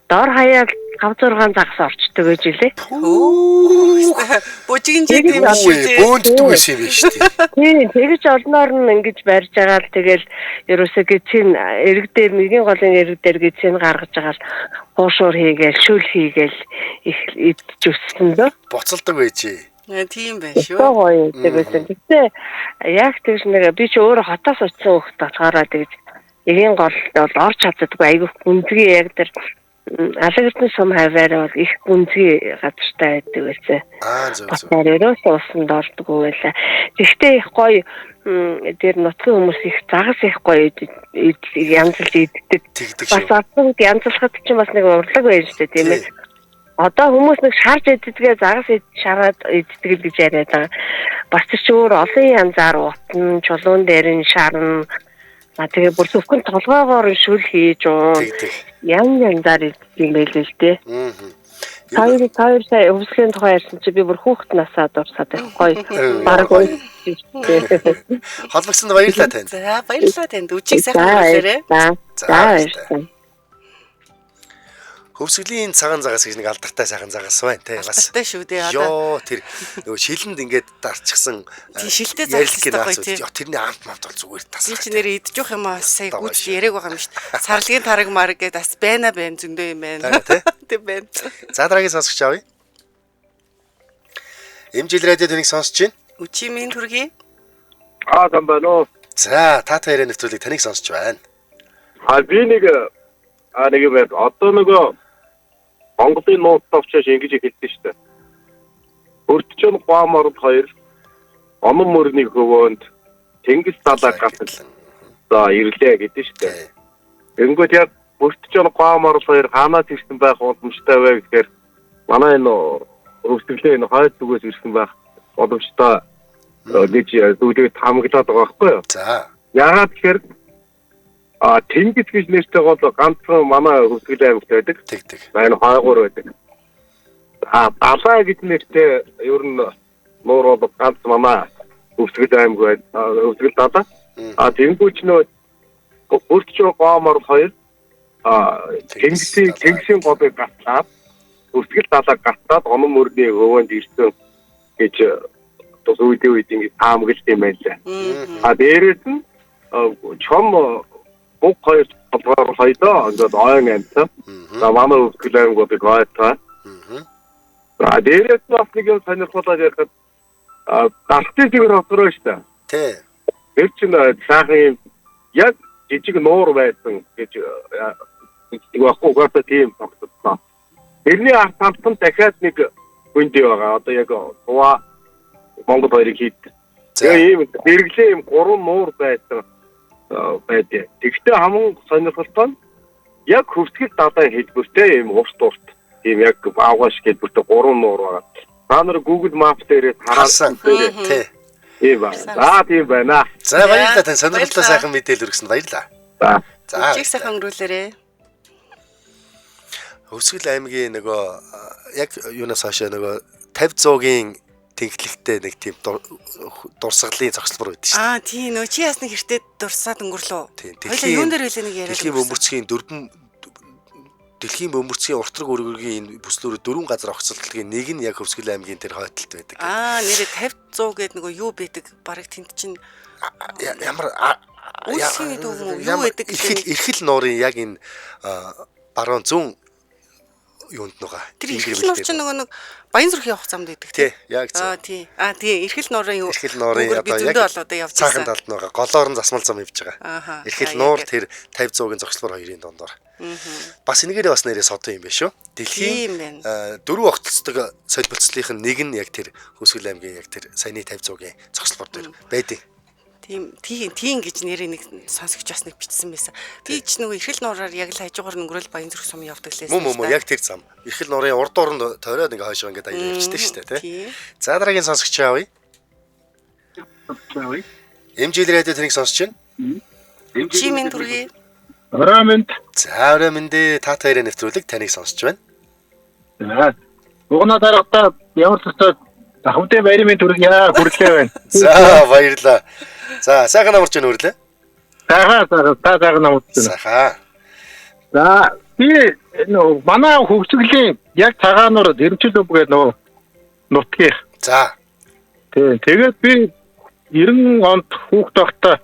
дор хаяал 5-6 загас орчдөг гэж илээ. Бужигэн жиг юм шүү. Бөөнддөг байсан юм биш үү? Тийм, тэгэж олноор нь ингэж барьж байгаа л тэгэл ерөөсөө гизэн эрэг дээр нэгэн голын эрэг дээр гизэн гаргаж байгаа л хуушуур хийгээл шүл хийгээл их идэж өссөн дөө. Буцалдаг байжээ. Тийм байх шүү. Гоё байсан. Гэтэ яг тэгж нэг би ч өөрөө хотоос очсон хөхт болохоор тэгж эгийн гол бол орч чаддаггүй айгүй гүнзгий яг тэр Алаг Эрдэнэ сум хаваар бол их гүнзгий газартай байдаг байсан. Зөв. Тэрөөс усанд ордгоо байлаа. Тэгтээ их гоё тэр нутгийн хүмүүс их загас их гоё янзлж иддэг. Бас одод янзлахад чинь бас нэг урлаг байж тээ тийм ээ. Одоо хүмүүс нэг шарж иддгээ загас шараад иддэг гэж яриад байгаа. Бас ч өөр олон янзаар утна, чулуун дээр нь шарна. Тэгээ бүр зөвхөн толгоогоор шүл хийж янзаар иддэг юм байл л дээ. Хоёр сая өвсгөлийн тухай ярьсан чи би бүр хүүхэд насаа дурсаад байхгүй. Бараг гоё. Холбогдсонд баярлалаа танд. За баярлалаа танд. Үчиг сайхан хэлээрэй. За. Хөвсгөлийн цагаан загас гэж нэг алдартай сайхан загас байна те бас. Алдартай шүү дээ. Йоо тэр нөгөө шилэнд ингээд дарчихсан шилтэй загас гоё тий. Тэрний амт мамт бол зүгээр тасаа. Би ч нэр идэж явах юм аа сая гүйж яриаг байгаа юм шүү дээ. Сарлагын тараг марг гэдэг бас байна зөндөө юм байна. Тийм байна. За дараагийн сонсогч авъя. Эмжил радио тэнийг сонсож байна. Үчимийн төргий. Тамбано. За, та хоёрын нэвтрүүлгийг таныг сонсож байна. Би нэг байд одоо нөгөө Монголын нууц товчоос ингэж хэлсэн шүү дээ. Өртчөн Гуаморд 2 Онон мөрний хөвөөнд Тэнгис далаа гатал за ирлээ гэдэг шүү дээ. Энгөт яг Өртчөн Гуаморд 2 хаанаас ирсэн байх боломжтой вэ гэхээр манай энэ өвсгөлээ энэ хойд зүгээс ирсэн байх боломжтой гэж зүйлээ хамаглаад байгаа байхгүй юу? За. Яагаад тэгэхээр Тэнгис гэж нэртэй бол ганцхан манай өвсгөл аймагт байдаг. Тэг. Энэ хойгоор байдаг. Далаа гэж нэртэй ер нь нуур бол ганц манай өвсгөл аймаг байд. Өвсгөл далаа. Тэнгүүч нөө Өртчөө Гуамор 2 Тэнгисийн голыг гатлаад өвсгөл далаа гатлаад Онон мөрний өвөөнд ирсэн гэж тус үед ингэж таамаглалт юм байлаа. Дээрээс нь чом бүх хоёр толгоор хоёдоо ингээд ойн амьтсан. Манай өвсгөл аймагуудыг гойтаа. Дээрээс нь бас нэг юм сонирхолтой ярихад галтын зэвэр хоцроо шүү дээ. Тий. Тэр чинь сайхан яг жижиг нуур байсан гэж яахгүй гата тийм тогтсон. Тэрний ард тамтан дахиад нэг хүндий байгаа. Одоо яг туа Монгол хоёрыг хийд. Тэгээ ийм зэрэглээ ийм 3 нуур байсан байдээ. Тэгвэл хамгийн сонирхолтой нь яг хөвсгөл далайн хэлбэртэй ийм урт ийм яг аавгаш хэлбэртэй 3 нуур байгаа. Та нар Google Maps дээрээ харсан. Тий. Тийм байна. За баярлалаа тань сонирхолтой сайхан мэдээлэл өргөсөнд баярлалаа. За. Чиг сайхан өнгөрүүлээрэй. Өвсгөл аймгийн нөгөө яг юунаас хойш нөгөө 50-100-ийн тэнхлэгтэй нэг тийм дурсгалын зогсолбор байдаг шүү дээ. Тийм нөө чи ясны хэртээ дурсаад өнгөрлөө. Тийм. Хоёлаа юун дээр байлаа нэг яриад. Дэлхийн бөмбөрцгийн уртраг өргөргийн энэ бүслүүрээ 4 газар огцолтолгийн нэг нь яг Өвсгөл аймгийн тэр хойтолд байдаг. Нэрээ 50-100 гэдэг нөгөө юу байдаг барыг тэнд чинь ямар үлсгийн дүү юу байдаг гэдэг. Эрхэл нуурын яг энэ баруун зүүн юунд нугаа. Тэр эрхэл нуур чинь нөгөө нэг Баян зүрхийн явах замд байдаг. Тий, яг зөв. Тийм. Эрхэл нуурын одоо яг цаахан талд нугаа. Голоор нь засмал зам явж байгаа. Эрхэл нуур тэр 50-100-гийн зогсолбор хоёрын дондор. Бас энэгээр бас нэрээ содон юм байна шүү. Дэлхийн 4 огтлцдог солилцлынх нь нэг нь яг тэр Өвсгөл аймгийн яг тэр саяны 50-100-гийн зогсолбор дээр байдаг. Тийм гэж нэрээ нэг сонсогч бас нэг бичсэн байсан. Би ч нөгөө эрхэл нуураар яг л хажуугаар нүгрэл Баян зүрх сум явдаг лээс. Мөн яг тэр зам. Эрхэл нуурын урд оронд тойроод ингээ хойшоо ингээ аяа явчихдаг шүү дээ, тий. За дараагийн сонсогч аавь. Эмжил радио тэнийг сонсож байна. Чимэн төргий. Ороймонд. За ороймонд та хоёрын нэвтрүүлэг таныг сонсож байна. За. Угнаа дараатаа ямар ч төсөө ахмадын баярын төрөг яа хүрлээ байна. За баярлаа. За сайхан амарч байна хүрлээ. Сайхан амарч байна. Сайхан. За би манай хөвсгөлийн яг цагаанаар Эрмчил өвг гэдэг нөгөө нутгийг. За. Тэгээд би 90 онд хүүхд байхдаа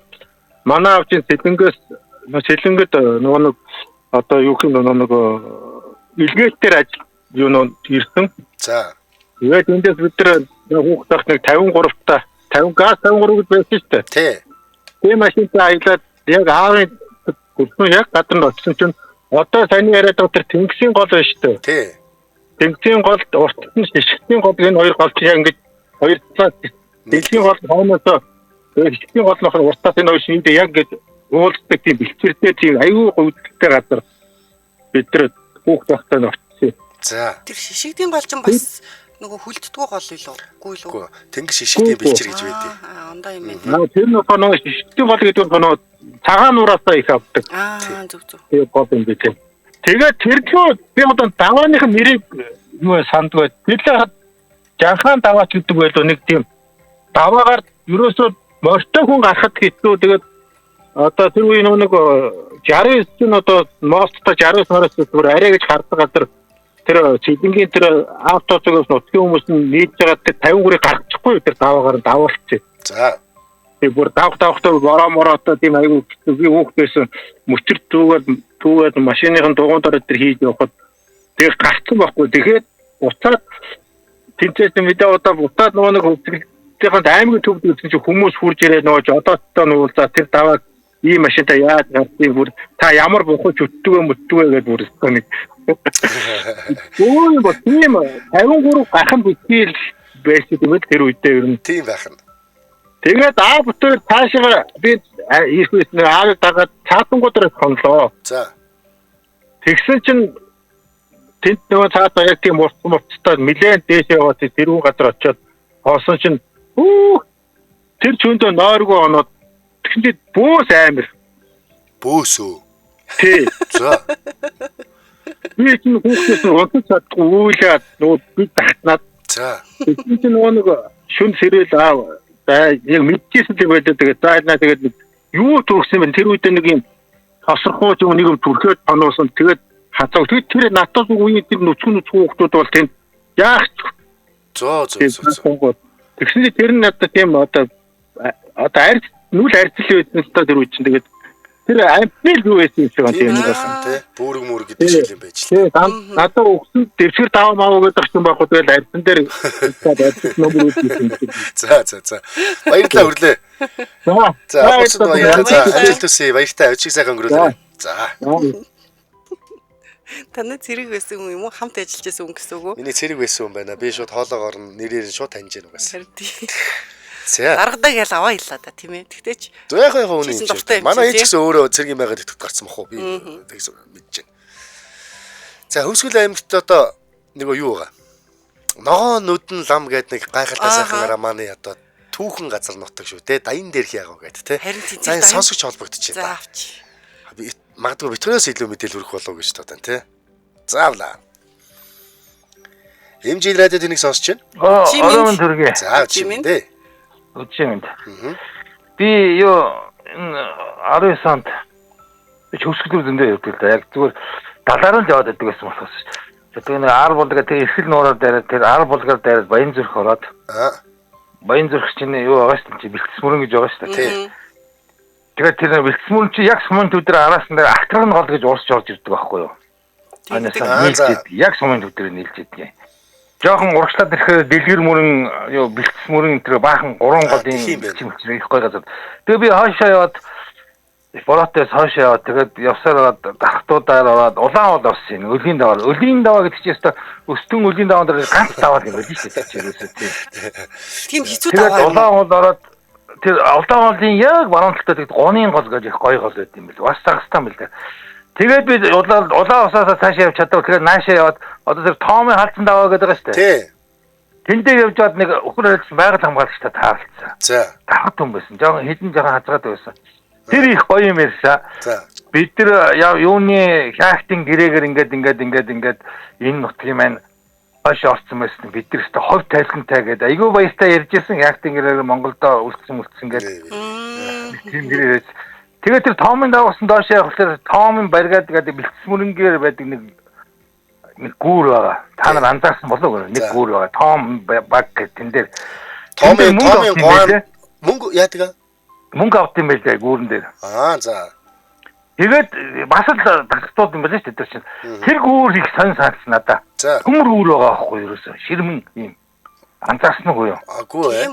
манай авчийн сэлэнгэд нөгөө нэг одоо юу гэх юм нөгөө илгээдээр ажил юу ирсэн. За. Тэгээд эндээс бид нар хүүхд байхад нэг 53-та 53 гэж байсан шүү дээ. Тий. Тийм машинтай аялаад яг аавын гүрхэн яг гадар нь очсон чинь одоо сайн яриад байгаа тэр Тэнгисийн гол байна шүү дээ. Тий. Тэнгисийн голд уртд нь шишгтийн гол энэ хоёр гол чинь яг ингэж хоёр талаас Тэнгисийн гол хойноосоо шишгтийн гол нөхөр уртаас энэ хоёр шиндээ яг ингэж уулздаг тийм бэлчээртэй тийм аюу гүйцэтгэхтэй газар бид нар хүүхд байхдаа очсон. За. Тэр шишигдийн гол чинь бас нөгөө хүлддгүү гол юу? Үгүй юу? Тэнгис шишгтийн бэлчээр гэж байдیں۔ Ондоо юм байна. Тэр нөгөө шишгтийн гол гэдэг нь нөгөө цагаан нураасаа их авдаг. Зүг. Тэгээ гол юм бэ. Тэгээд тэрхүү би одоо давааных нэрийг юу сандгүй. Тэрлээ жанхан даваач гэдэг байлоо нэг тийм даваагаар ерөөсөө морьтой хүн гарахад хэцүү. Тэгээд одоо тэр үе нэг 69 нь одоо мосттой 69 нараас зүгээр арай гэж хардаг газар тэр цэдингийн тэр автоцогоос нутгийн хүмүүс нь нийлж байгаа тэр 53-ыг гаргачихгүй тэр даваагаар давуулчих. За. Би бүр давхтаа мороотой тийм аягүй би хөөхтэйсэн мөчр түүгээд машиныхын дугуйн дараа тэр хийж явахад тэр гарцсан байхгүй. Тэгэхээр уцаад тэнцээс мэдээ удаа бутаад нөгөө нэг хөвсгөлтийн аймгийн төвд үзсэн чинь хүмүүс хурж ирээд нөгөө жолооттой нуулзаа тэр даваа ийм машинтай яаж гардыг бүр та ямар бухаж өттөгөө мөттөгөө гэдээ бүрсэн нэг. Өө бод тийм 53 гахын бүтээл байсан юм тэр үедээ ер нь. Тийм байх нь. Тэгээд бүтээр таашаа би ийхээс нэг аав дагаад цаатангуудаар сонлоо. За. Тэгсэн чинь тэнд нөгөө цаатаа яг тийм мурцтай нилээн дээшээ яваад тэрүүн газар очиод хоосон чинь тэр чөндөө нойргоо оноод тэгсэн чинь бөөс амир. Бөөсөө. Тий. За. Би чинь хүүхдээс онцгой чадгүй үйлээд нөгөө бид тахнаад. За. Тэгсэн чинь нөгөө шүн сэрэл аав яг мэдчихсэн л байлаа тэгээд заалнаа тэгээд юу төрсөн бэ тэр үед нэг юм тосрохоо ч нэг юм төрхөд тоноосон тэгээд хацаа тэгээд тэр натаас үеийн тэр нүцгэн хүүхдүүд бол тэнд яах Зөө. тэгсэн чинь тэр нь надад тийм одоо ард нүл ардлын байсан л та тэр үед чинь тэгээд тэр ампил юу байсан юм шиг байна тийм нэг байна тий. Бүрэг мөрөг гэдэг шиг юм байж л. тий надад өгсөн дэвшгэр даваа маа гэдэг чинь байхгүй тэгэл ардсан дээр ардсан номер үүсгэн. За. Баярлалаа хүрлээ. За, апоцод баярлалаа. За, аль төсөө баяртай өчиг сайхан өнгөрүүлээ. За. Таны цэрэг байсан юм уу? Хамт ажиллаж байсан хүн гэсэн үг үү? Миний цэрэг байсан юм байна. Би шууд хоолоогоор нь нэрээр нь шууд таньж яах угаас. Харин тийм. За. Даргадаа гээл аваа илаа да тийм ээ. Тэгтээ ч Яг үнэ Чисэн юм дуртай шиг. юм Манай ээж чи, гэсэн өөрөө цэргийн байгаад итгэж гарсан бах уу? Би тэгс мэдэж байна. За, Хөвсгөл аймагт одоо нэг юу байгаа. Ногоо нүдэн лам гэдэг нэг гайхалтай сайханараа манай одоо түүхэн газар нутаг шүү те. Даян дээрх яагаа гэдэг те. харин тийм За, сонсогч холбогдож За байна. авч. Би магадгүй битгээс илүү мэдээлэл хүрэх болов уу гэж бодсон те. Заавлаа. Эмжил радио тэнийг сонсож байна. Орон төргий. За, чимэндээ. Үчимэнд. Би юу 19 онд би хөвсгөл зөндөө явдаг л да. Яг зүгээр далаар л яваад байдаг гэсэн болохоос. Тэгээд нэг ар болдог тэгээд эрхэл нуураар дайраад тэр ар болгаар дайраад Баянзүрх ороод. Баянзүрх чинь юу байгаа шүү дээ. Бэлтгэс мөрөн гэж байгаа шүү дээ. Тэгээд тэр бэлтгэс мөрөн чи яг сумын төдөр араас нь ахтрын гол гэж уурсч орж ирдэг байхгүй юу? Яг сумын төдөр нийлж идэг. Жохон урагшлаад ирэхээр дэлгэр мөрөн юу бэлтгэс мөрөн тэр баахан 3 голын чимчрэх их гой газар. Тэгээ би хаашаа яваад Боротоос хаашаа яваад тэгээд явсаар дахтуудаар ороод улаан ул орсон. Өлийн даваа. Өлийн даваа гэдэг чинь өстө өстөн өлийн даваан дээр ганц даваа юм биш үү чирээсээ тийм. Тийм хэцүү даваа. Тэгээд улаан ул ороод тэр улаан уулын яг баруун талд тэгээд гонын гол гэж их гой гол байт юм бэл. Бас Цагстан бэл дээ. Тэгээд би улаан усаасаа цаашаа явж чадав. Тэгэхээр наашаа яваад одоо тэр тоомын халдсан даваа гэдэг байгаа шүү дээ. Тий. Тэндээ явж бод нэг өхөр хэлсэн байгаль хамгаалагчтай таарлцсан. За. Тахад хүн байсан. Жохон хідэн жоохон хазгаад байсан. Тэр их гоё юм ярьсан. За. Бид тэр юуны хяахтын гэрээгээр ингээд энэ нутгийн маань хойш орцсон байсан. Бид тэр өстө хов тайлхантай гэдэг айгүй баяртай ярьжсэн хяахтын гэрээгээр Монголдо үлдсэн гэдэг. Тийм гэрээс. Тэгээд тэр тоомын давсан доош явахлаар тоомын баригаад гэдэг бэлтгэс мөрөнгээр байдаг нэг гүүр байгаа. Та нар анзаарсан болов уу? Нэг гүүр байгаа. Том баг гэдэг тэн дээр. Тоомын гоон мөнгө яадаг? Мөнгө авт юм байлаа гүүрэн дээр. За. Тэгээд бас л дагтууд юм байна шүү дээ тэр чинь. Тэр гүүр их сонь санагдсан надаа. Төмөр гүүр байгаа байхгүй юу ерөөсөө. Ширмэн юм. Анзаарсан уу юу? Аггүй ээ.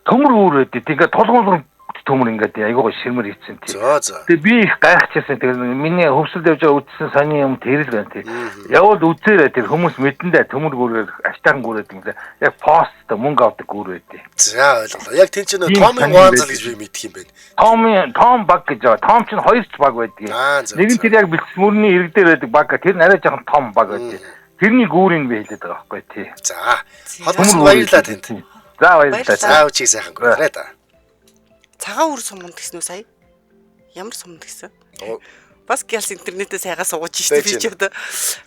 Төмөр гүүр гэдэг. Тэгээд толгоон төмөр ингээд айгуу ширмэр хийсэн тийм. За. Тэгээд би их гайхчихсан. Тэгээд миний хөвсөлд явж байгаа үдсэн сони юм тэрэл байна тийм. Явал үзээрэй тэр хүмүүс мэдэндээ төмөр гүүрээр аштаан гүүрээд юм лээ. Яг пост мөнгө авдаг гүүр байдیں۔ За ойлголоо. Яг тэн чинь Томын Гуанзал гэж би мэдх юм байна. Том баг гэж байгаа. Том чинь хоёр ч баг байдаг. Нэг нь тэр яг бэлтгэс мөрний ирэг дээр байдаг баг. Тэр нь арай жоохон том баг байдаг. Тэрний гүүрийг би хэлээд байгаа байхгүй тий. За. Холбоосон баярлалаа танд. За баярлалаа. За үчиг сайхан гүрээ та. Цагаан үр суманд гэсэн үү сая? Ямар суманд гэсэн? Бас гялс интернетээ сайгаа сууж штэ би ч одоо.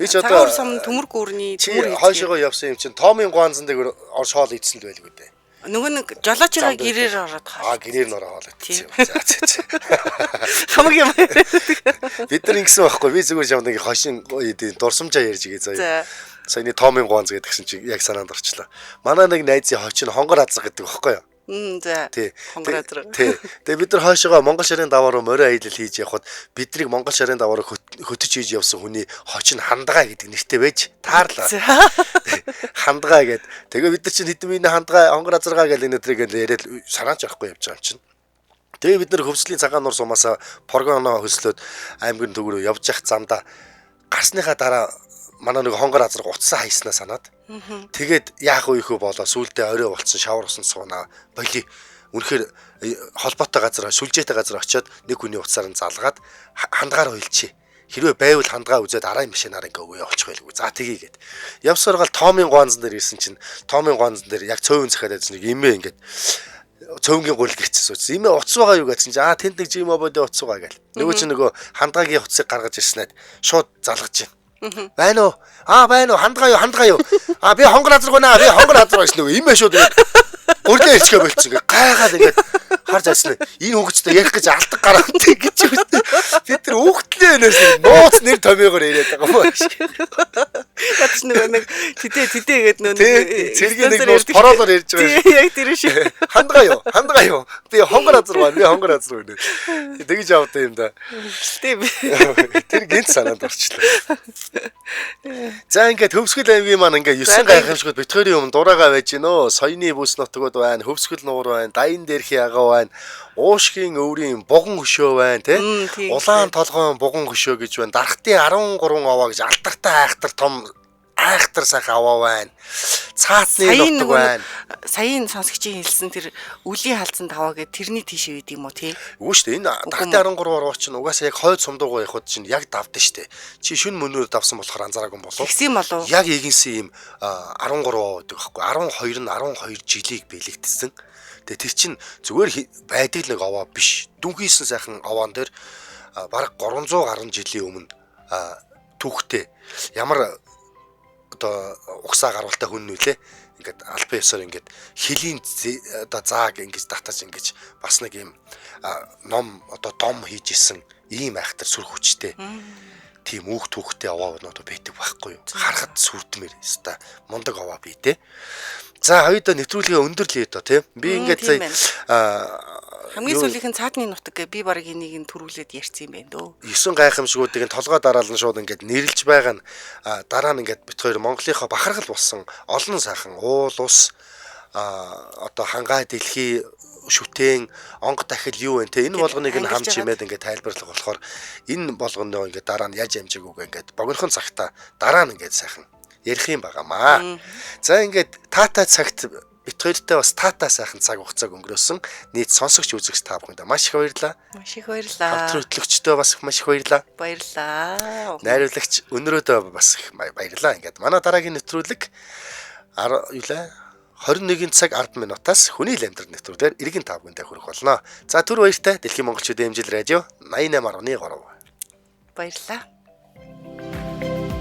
Цагаан үр сум төмөр гүүрний төмөр хойшоогоо явсан юм чинь Томын Гуанзан дээр орш хоол идсэн л байлгүй дээ. Нөгөө нэг жолоочоо гэрээр ороод хаа. Гэрээр н ороо хоол идсэн юм. За. Хамаг юм. Бид нар ингэсэн байхгүй. Би зүгээр жав нэг хошин дурсамжаа ярьж игээ заяа. Саяны Томын Гуанз гэдгсэн чинь яг санаанд орчлоо. Манай нэг найзын хочин хонгор хазаг гэдэг байхгүй юу? За. Тий. Хонгороо. Тий. Тэгээ бид нар хойшоогоо Монгол шарын даваа руу морин аялал хийж явхад биднийг Монгол шарын даваа руу хөтөж хийж явсан хүний хоч нь хандгаа гэдэг нэртэй байж таарлаа. Хандгаа гэд. Тэгээ бид нар чинь хэдэн минь хандгаа хонгор азаргаа гэл энэ өдрийг яриад санаач авахгүй явж байгаа юм чинь. Тэгээ бид нар хөвслийн цагаан нур сумаасаа програмноо хөслөөд аймгийн төв рүү явж явах замдаа гарсныхаа дараа манай нэг хонгор азар уцсан хайснаа санаад. Тэгээд яах вэ хөө болоо сүулдэ орой болцсон шавар усан суунаа боли. Үнэхээр холбоотой газар сүлжээтэй газар очиод нэг хүний уцаар нь залгаад хандгаар уйлчээ. Хэрвээ байвал хандгаа үзээд арай машинаар ингээ өгөө олчих байлгүй. За тгийгээд. Явсаар гал Томын гуанзан дээр ирсэн чинь Томын гуанзан дээр яг цөөвөн захаад байсан нэг имээ ингээд цөөнгийн гурил гэрчсэн үз. Имээ уц байгаа юу гэсэн чинь тэнд нэг жим ободо уц байгаа гэл. Нөгөө чинь нөгөө хандгаагийн уцыг гаргаж ирснээр шууд залгаж байна. Байна уу? Байна уу? Хандгаа юу? Би хонгор азар гонаа. Би хонгор азар байсан нөгөө имээ шууд гурлаа ирчгээ болчихсон. Ингээ гайхаад ингээд харж айсан. Энэ хүүхэдтэй ярих гэж алдаг гараад гэж үстэй. Бид тэр хүүхдлээ өнөөс нууц нэр томьёогоор яриад байгаа юм шиг. Ятч нэг тидээ гээд нөө цэргийн нэг нууц пороолоор ярьж байгаа юм. Яг тэр шиг. Хандгаа юу? Би хонгор азар гоо. Би хонгор азар гоо. Тэгж явдаа юм да. Тийм. Тэр гинт санаанд орчлоо. За ингээд Хөвсгөл аймгийн маань ингээд 9 гайхамшгууд битгээрийн өмнө дураагаа байж гинөө. Соёны бүс нутгууд байна, Хөвсгөл нуур байна, Даян дээрхийн агав байна, Уушгийн өврийн буган хөшөө байна, тий? Улаан толгойн буган хөшөө гэж байна. Дархтын 13 аваа гэж алдартай айхтар том айхтар сайхан аваа байна. Цаатны нутаг байна. Саяын сонсогчийн хэлсэн тэр үлийн халдсан таваа гэдэг тэрний тийш үед юм уу тий? Үгүй шүү дээ. Энэ Дархтын 13 ороо чинь угаасаа яг хойд сумдуугаа явахад чинь яг давдсан шүү дээ. Чи шүн мөнөөр давсан болохоор анзаараагүй болов. Тэгсэн юм болов? Яг игэнсэн юм 13 гэдэг байхгүй. 12 нь 12 жилийг бэлэгдсэн. Тэгээ тэр чинь зүгээр байдаг л нэг аваа биш. Дүнхийсэн сайхан аваан дээр бараг 300 гаруй жилийн өмнө түүхтэй ямар одоо угсаа гаргалтай хүн нүлээ ингээд албан ёсоор ингээд хилийн одоо зааг ингэж татаж ингэж бас нэг юм ном одоо дом хийж исэн ийм айхтар сүр хүчтэй тийм үүх түүхтэй аваанууд байдаг байхгүй юу харахад сүрдмээр өста мундаг аваа бий те за хоёудаа нэвтрүүлгээ өндөрлөе доо тийм би ингээд хамгийн сүүлийнх нь цаатны нутаг гэ би баг энийг нь төрүүлээд ярьсан юм байна дөө. 9 гайхамшгуудыг нь толгой дараалан шууд ингээд нэрлж байгаа нь дараа нь ингээд бит хоёр Монголынхоо бахархал болсон олон сайхан уул ус одоо хангай дэлхий шүтэн онгод дахил юу вэ те энэ болгоныг нь хамж чимээд ингээд тайлбарлах болохоор энэ болгоно ингээд дараа нь яаж амжиг үг ингээд богинохон цагта дараа нь ингээд сайхан ярих юм байгаамаа. За ингээд таата цагт бит хоёртой бас таата сайхан цаг хугацааг өнгөрөөсөн. Нийт сонсогч үзэгч та бүхэнд маш их баярлалаа. Маш их баярлалаа. Хамтран хөтлөгчдөө бас маш их баярлалаа. Баярлалаа. Найруулагч өнөрөөдөө бас их баярлалаа. Ингээд манай дараагийн нэвтрүүлэг 21 цаг 10 минутаас хүний л амьдрал нэвтрүүлгээр иргэн та бүхэндээ хүрэх болно. За түр баяртай Дэлхийн монголчуудын эмжил радио 88.3. Баярлалаа.